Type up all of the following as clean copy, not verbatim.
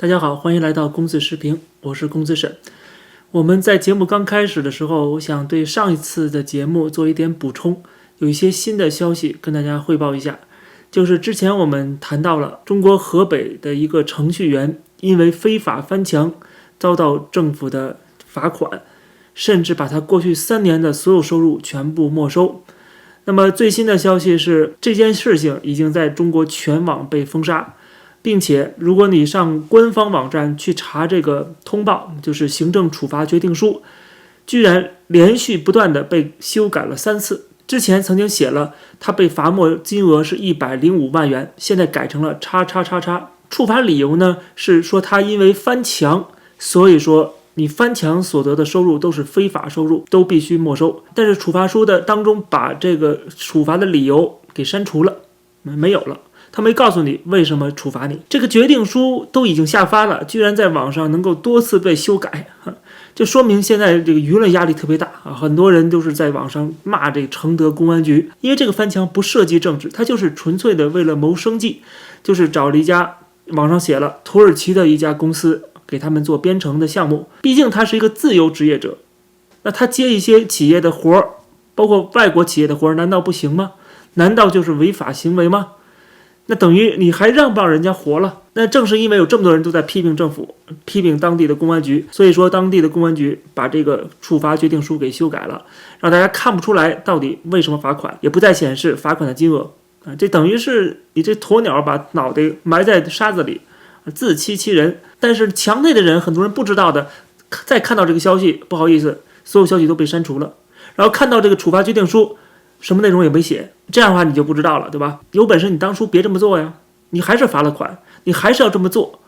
大家好，欢迎来到公子视频，我是公子沈。我们在节目刚开始的时候，我想对上一次的节目做一点补充，有一些新的消息跟大家汇报一下。就是之前我们谈到了中国河北的一个程序员因为非法翻墙遭到政府的罚款，甚至把他过去3年的所有收入全部没收。那么最新的消息是，这件事情已经在中国全网被封杀，并且如果你上官方网站去查这个通报，就是行政处罚决定书，居然连续不断的被修改了3次。之前曾经写了他被罚没金额是105万元，现在改成了叉叉叉叉。处罚理由呢是说他因为翻墙，所以说你翻墙所得的收入都是非法收入，都必须没收。但是处罚书的当中把这个处罚的理由给删除了，没有了。他没告诉你为什么处罚你，这个决定书都已经下发了，居然在网上能够多次被修改，就说明现在这个舆论压力特别大啊！很多人都是在网上骂这个承德公安局，因为这个翻墙不涉及政治，它就是纯粹的为了谋生计，就是找了一家网上写了土耳其的一家公司给他们做编程的项目，毕竟他是一个自由职业者，那他接一些企业的活儿，包括外国企业的活儿，难道不行吗？难道就是违法行为吗？那等于你还让不让人家活了？那正是因为有这么多人都在批评政府，批评当地的公安局，所以说当地的公安局把这个处罚决定书给修改了，让大家看不出来到底为什么罚款，也不再显示罚款的金额啊，这等于是你这鸵鸟把脑袋埋在沙子里，自欺欺人。但是墙内的人，很多人不知道的，再看到这个消息，不好意思，所有消息都被删除了，然后看到这个处罚决定书，什么内容也没写，这样的话你就不知道了，对吧？有本事你当初别这么做呀，你还是罚了款，你还是要这么做，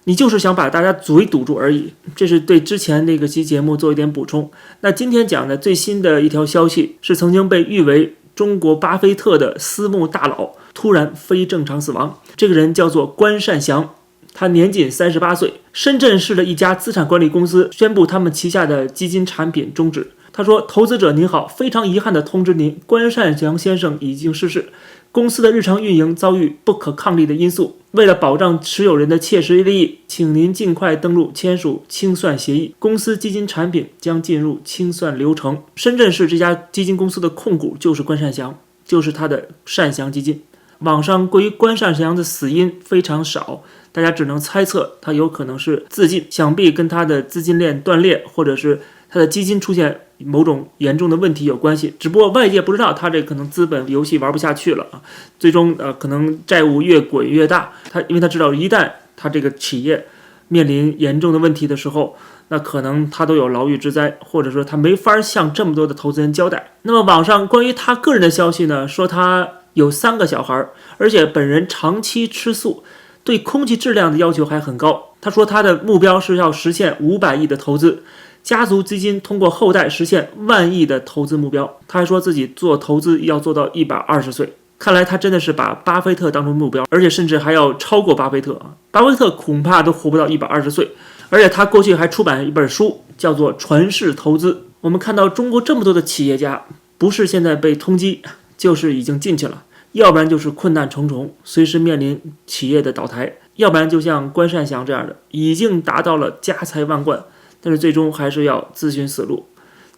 你就是想把大家嘴堵住而已。这是对之前那个期节目做一点补充。那今天讲的最新的一条消息是，曾经被誉为中国巴菲特的私募大佬突然非正常死亡，这个人叫做关善祥，他年仅38岁，深圳市的一家资产管理公司宣布他们旗下的基金产品终止。他说：“投资者您好，非常遗憾地通知您，关善祥先生已经逝世，公司的日常运营遭遇不可抗力的因素。为了保障持有人的切实利益，请您尽快登录签署清算协议，公司基金产品将进入清算流程。”深圳市这家基金公司的控股就是关善祥，就是他的善祥基金。网上关于关善祥的死因非常少，大家只能猜测他有可能是自尽，想必跟他的资金链断裂，或者是他的基金出现某种严重的问题有关系，只不过外界不知道他这可能资本游戏玩不下去了啊，最终可能债务越滚越大。因为他知道一旦他这个企业面临严重的问题的时候，那可能他都有牢狱之灾，或者说他没法向这么多的投资人交代。那么网上关于他个人的消息呢，说他有3个小孩，而且本人长期吃素，对空气质量的要求还很高。他说他的目标是要实现500亿的投资，家族基金通过后代实现10000亿的投资目标。他还说自己做投资要做到120岁。看来他真的是把巴菲特当成目标，而且甚至还要超过巴菲特啊！巴菲特恐怕都活不到120岁。而且他过去还出版一本书，叫做《传世投资》。我们看到中国这么多的企业家，不是现在被通缉，就是已经进去了，要不然就是困难重重，随时面临企业的倒台，要不然就像关善祥这样的，已经达到了家财万贯，但是最终还是要自寻死路。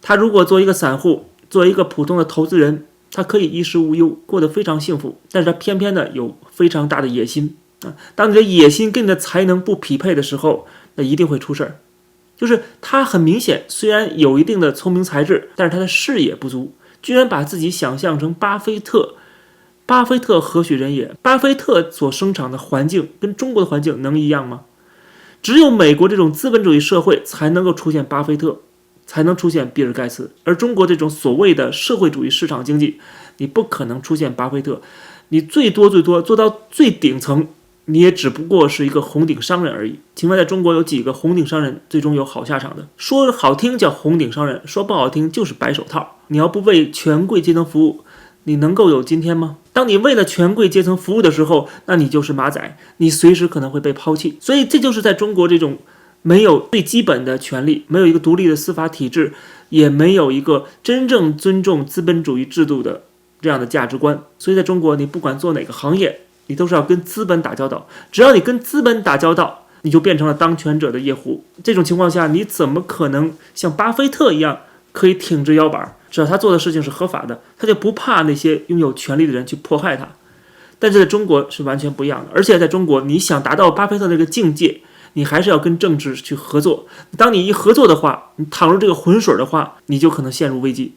他如果做一个散户，做一个普通的投资人，他可以衣食无忧，过得非常幸福，但是他偏偏的有非常大的野心啊！当你的野心跟你的才能不匹配的时候，那一定会出事儿。就是他很明显，虽然有一定的聪明才智，但是他的视野不足，居然把自己想象成巴菲特。巴菲特何许人也？巴菲特所生长的环境跟中国的环境能一样吗？只有美国这种资本主义社会才能够出现巴菲特，才能出现比尔盖茨，而中国这种所谓的社会主义市场经济，你不可能出现巴菲特，你最多做到最顶层，你也只不过是一个红顶商人而已。请问在中国有几个红顶商人最终有好下场的？说好听叫红顶商人，说不好听就是白手套。你要不为权贵阶层服务，你能够有今天吗？当你为了权贵阶层服务的时候，那你就是马仔，你随时可能会被抛弃。所以这就是在中国这种没有最基本的权利，没有一个独立的司法体制，也没有一个真正尊重资本主义制度的这样的价值观。所以在中国，你不管做哪个行业，你都是要跟资本打交道。只要你跟资本打交道，你就变成了当权者的夜壶。这种情况下，你怎么可能像巴菲特一样可以挺直腰板？只要他做的事情是合法的，他就不怕那些拥有权力的人去迫害他。但是在中国是完全不一样的，而且在中国，你想达到巴菲特那个境界，你还是要跟政治去合作。当你一合作的话，你淌入这个浑水的话，你就可能陷入危机，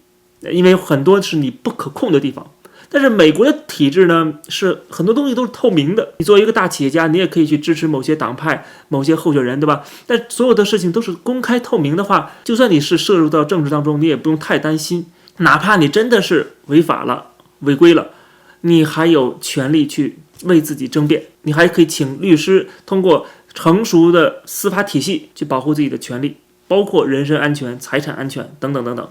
因为很多是你不可控的地方。但是美国的体制呢，是很多东西都是透明的。你作为一个大企业家，你也可以去支持某些党派、某些候选人，对吧？但所有的事情都是公开透明的话，就算你是涉入到政治当中，你也不用太担心。哪怕你真的是违法了、违规了，你还有权利去为自己争辩，你还可以请律师，通过成熟的司法体系去保护自己的权利，包括人身安全、财产安全等等等等。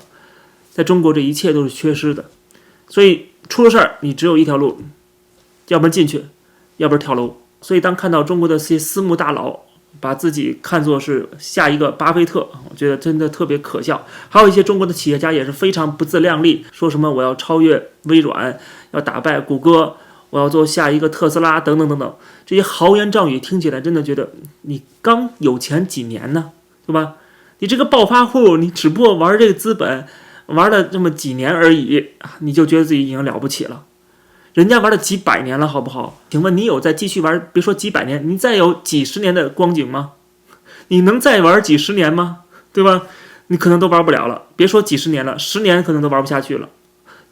在中国，这一切都是缺失的，所以出了事儿，你只有一条路，要不然进去，要不然跳楼。所以当看到中国的这些私募大佬把自己看作是下一个巴菲特，我觉得真的特别可笑。还有一些中国的企业家也是非常不自量力，说什么我要超越微软，要打败谷歌，我要做下一个特斯拉等等等等，这些豪言壮语听起来真的觉得你刚有钱几年呢，对吧？你这个暴发户，你只不过玩这个资本玩了这么几年而已，你就觉得自己已经了不起了。人家玩了几百年了，好不好？请问你有再继续玩，别说几百年，你再有几十年的光景吗？你能再玩几十年吗？对吧？你可能都玩不了了，别说几十年了，10年可能都玩不下去了。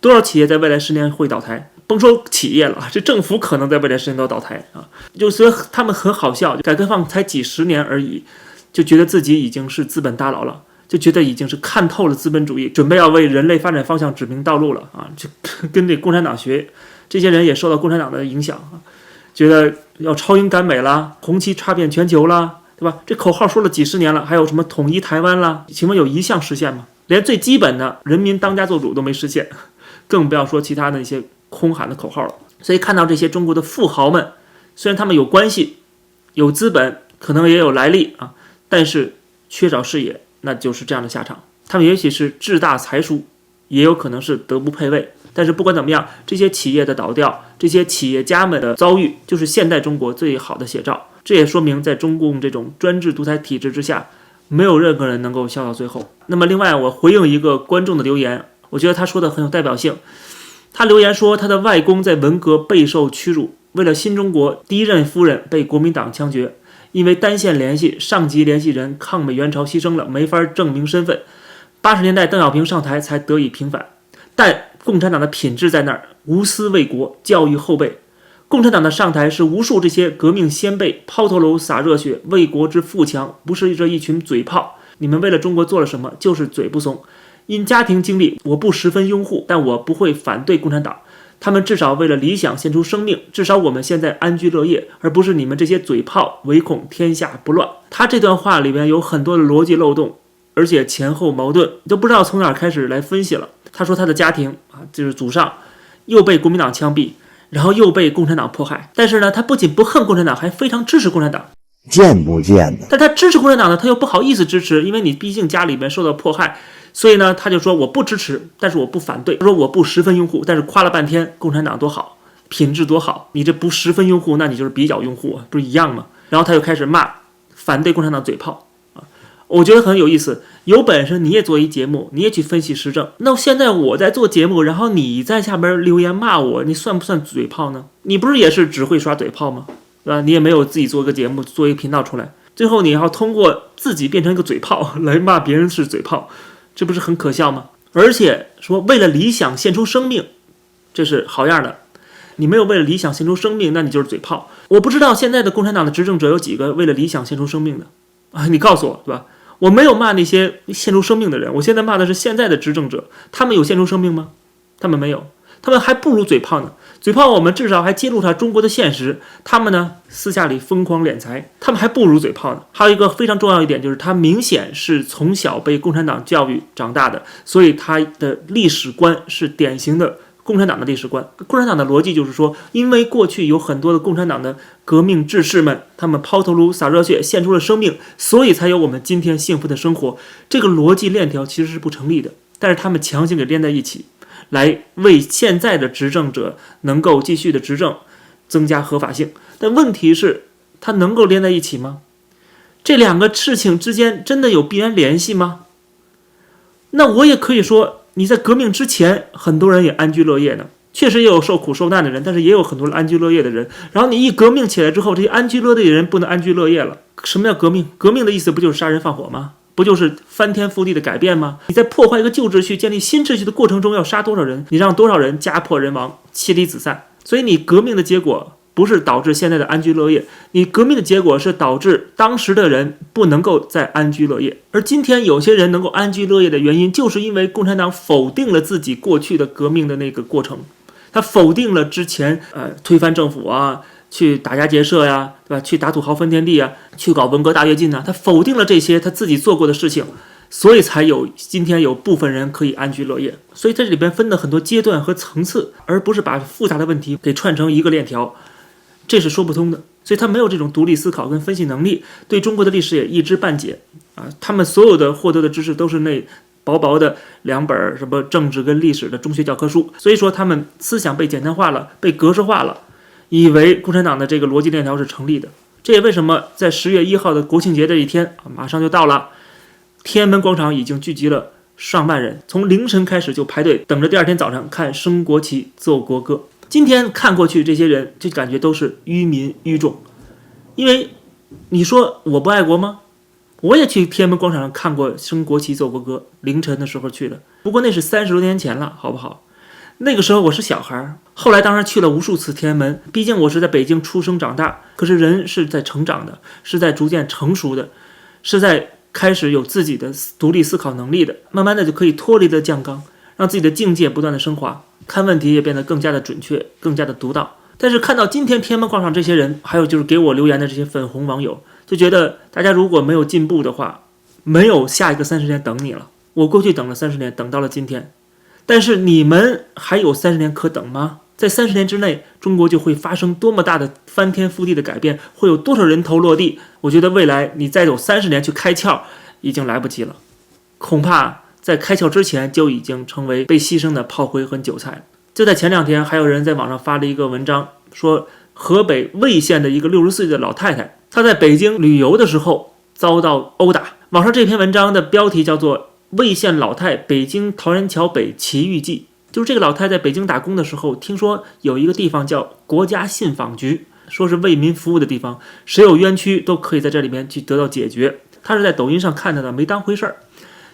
多少企业在未来10年会倒台？甭说企业了，这政府可能在未来10年都倒台啊！就所以他们很好笑，改革开放才几十年而已，就觉得自己已经是资本大佬了，就觉得已经是看透了资本主义，准备要为人类发展方向指明道路了啊！就跟这共产党学。这些人也受到共产党的影响啊，觉得要超英赶美啦，红旗插遍全球啦，对吧？这口号说了几十年了，还有什么统一台湾啦？请问有一项实现吗？连最基本的人民当家作主都没实现，更不要说其他的一些空喊的口号了。所以看到这些中国的富豪们，虽然他们有关系、有资本，可能也有来历啊，但是缺少视野，那就是这样的下场。他们也许是志大才疏，也有可能是德不配位。但是不管怎么样，这些企业的倒掉，这些企业家们的遭遇，就是现代中国最好的写照。这也说明，在中共这种专制独裁体制之下，没有任何人能够笑到最后。那么，另外我回应一个观众的留言，我觉得他说的很有代表性。他留言说，他的外公在文革备受屈辱，为了新中国，第一任夫人被国民党枪决，因为单线联系，上级联系人抗美援朝牺牲了，没法证明身份。80年代邓小平上台才得以平反，但共产党的品质在那儿，无私为国，教育后辈。共产党的上台是无数这些革命先辈抛头颅洒热血，为国之富强，不是这一群嘴炮。你们为了中国做了什么，就是嘴不松。因家庭经历，我不十分拥护，但我不会反对共产党。他们至少为了理想献出生命，至少我们现在安居乐业，而不是你们这些嘴炮，唯恐天下不乱。他这段话里面有很多的逻辑漏洞，而且前后矛盾，都不知道从哪儿开始来分析了。他说他的家庭啊，就是祖上又被国民党枪毙，然后又被共产党迫害，但是呢，他不仅不恨共产党，还非常支持共产党。贱不贱的？但他支持共产党呢，他又不好意思支持，因为你毕竟家里面受到迫害，所以呢，他就说我不支持，但是我不反对。他说我不十分拥护，但是夸了半天共产党多好，品质多好，你这不十分拥护，那你就是比较拥护，不是一样吗？然后他就开始骂反对共产党嘴炮啊，我觉得很有意思。有本事你也做一节目，你也去分析时政。那现在我在做节目，然后你在下边留言骂我，你算不算嘴炮呢？你不是也是只会耍嘴炮吗？对吧？你也没有自己做一个节目，做一个频道出来，最后你要通过自己变成一个嘴炮来骂别人是嘴炮，这不是很可笑吗？而且说为了理想献出生命，这是好样的。你没有为了理想献出生命，那你就是嘴炮。我不知道现在的共产党的执政者有几个为了理想献出生命的啊？你告诉我，对吧？我没有骂那些献出生命的人，我现在骂的是现在的执政者，他们有献出生命吗？他们没有，他们还不如嘴炮呢。嘴炮我们至少还揭露他中国的现实，他们呢私下里疯狂敛财，他们还不如嘴炮呢。还有一个非常重要一点，就是他明显是从小被共产党教育长大的，所以他的历史观是典型的共产党的历史观。共产党的逻辑就是说，因为过去有很多的共产党的革命志士们，他们抛头颅洒热血，献出了生命，所以才有我们今天幸福的生活。这个逻辑链条其实是不成立的，但是他们强行给连在一起，来为现在的执政者能够继续的执政增加合法性。但问题是，它能够连在一起吗？这两个事情之间真的有必然联系吗？那我也可以说，你在革命之前，很多人也安居乐业呢，确实也有受苦受难的人，但是也有很多安居乐业的人。然后你一革命起来之后，这些安居乐业的人不能安居乐业了。什么叫革命？革命的意思不就是杀人放火吗？不就是翻天覆地的改变吗？你在破坏一个旧秩序、建立新秩序的过程中，要杀多少人？你让多少人家破人亡、妻离子散？所以你革命的结果不是导致现在的安居乐业，你革命的结果是导致当时的人不能够再安居乐业。而今天有些人能够安居乐业的原因，就是因为共产党否定了自己过去的革命的那个过程，他否定了之前推翻政府啊，去打家劫舍呀，对吧？去打土豪分田地啊，去搞文革大跃进啊，他否定了这些他自己做过的事情，所以才有今天有部分人可以安居乐业。所以在这里边分了很多阶段和层次，而不是把复杂的问题给串成一个链条，这是说不通的。所以他没有这种独立思考跟分析能力，对中国的历史也一知半解啊。他们所有的获得的知识都是那薄薄的2本什么政治跟历史的中学教科书，所以说他们思想被简单化了，被格式化了，以为共产党的这个逻辑链条是成立的。这也为什么在10月1号的国庆节这一天马上就到了，天安门广场已经聚集了上万人，从凌晨开始就排队等着第二天早上看升国旗奏国歌。今天看过去，这些人就感觉都是愚民愚众，因为你说我不爱国吗？我也去天安门广场上看过升国旗奏国歌，凌晨的时候去的，不过那是30多年前了，好不好？那个时候我是小孩，后来当然去了无数次天安门，毕竟我是在北京出生长大。可是人是在成长的，是在逐渐成熟的，是在开始有自己的独立思考能力的，慢慢的就可以脱离了酱缸，让自己的境界不断的升华，看问题也变得更加的准确，更加的独到。但是看到今天天安门广场这些人，还有就是给我留言的这些粉红网友，就觉得大家如果没有进步的话，没有下一个30年等你了。我过去等了30年，等到了今天，但是你们还有30年可等吗？在30年之内，中国就会发生多么大的翻天覆地的改变，会有多少人头落地？我觉得未来你再有30年去开窍，已经来不及了。恐怕在开窍之前就已经成为被牺牲的炮灰和韭菜了。就在前2天，还有人在网上发了一个文章，说河北魏县的一个60岁的老太太，她在北京旅游的时候遭到殴打。网上这篇文章的标题叫做魏县老太北京陶然桥北奇遇记，就是这个老太在北京打工的时候，听说有一个地方叫国家信访局，说是为民服务的地方，谁有冤屈都可以在这里面去得到解决。她是在抖音上看到的，没当回事儿。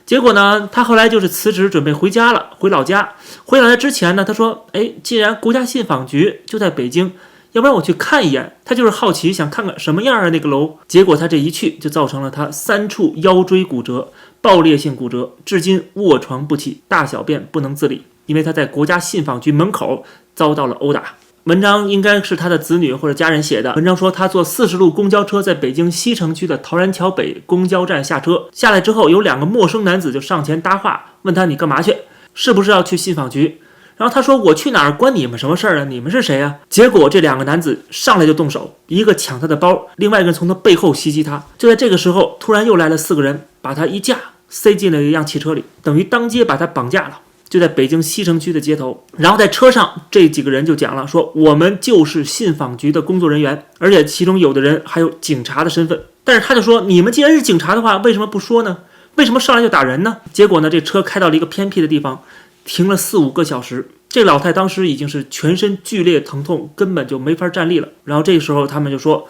结果呢，她后来就是辞职准备回家了，回老家。回老家之前呢，她说既然国家信访局就在北京，要不然我去看一眼。她就是好奇想看看什么样的那个楼。结果她这一去就造成了她3处腰椎骨折，爆裂性骨折，至今卧床不起，大小便不能自理，因为她在国家信访局门口遭到了殴打。文章应该是他的子女或者家人写的。文章说他坐40路公交车在北京西城区的陶然桥北公交站下车，下来之后有2个陌生男子就上前搭话，问他你干嘛去，是不是要去信访局？然后他说我去哪儿关你们什么事儿啊，你们是谁啊？结果这2个男子上来就动手，一个抢他的包，另外一个人从他背后袭击他。就在这个时候，突然又来了4个人，把他一架塞进了一辆汽车里，等于当街把他绑架了。就在北京西城区的街头，然后在车上这几个人就讲了，说我们就是信访局的工作人员，而且其中有的人还有警察的身份。但是他就说，你们既然是警察的话，为什么不说呢？为什么上来就打人呢？结果呢，这车开到了一个偏僻的地方，停了4-5个小时。这老太当时已经是全身剧烈疼痛，根本就没法站立了。然后这个时候他们就说，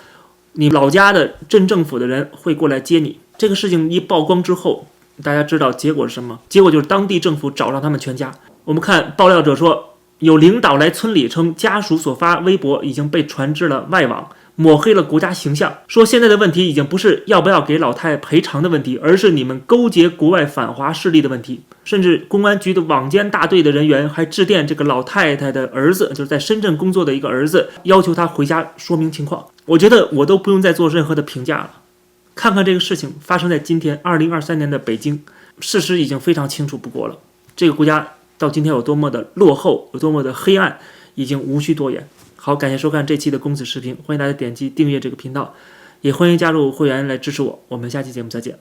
你老家的镇政府的人会过来接你。这个事情一曝光之后，大家知道结果是什么？结果就是当地政府找上他们全家。我们看爆料者说，有领导来村里称家属所发微博已经被传至了外网，抹黑了国家形象，说现在的问题已经不是要不要给老太赔偿的问题，而是你们勾结国外反华势力的问题。甚至公安局的网监大队的人员还致电这个老太太的儿子，就是在深圳工作的一个儿子，要求他回家说明情况。我觉得我都不用再做任何的评价了。看看这个事情发生在今天2023年的北京，事实已经非常清楚不过了。这个国家到今天有多么的落后，有多么的黑暗，已经无需多言。好，感谢收看这期的公子视频，欢迎大家点击订阅这个频道，也欢迎加入会员来支持我。我们下期节目再见。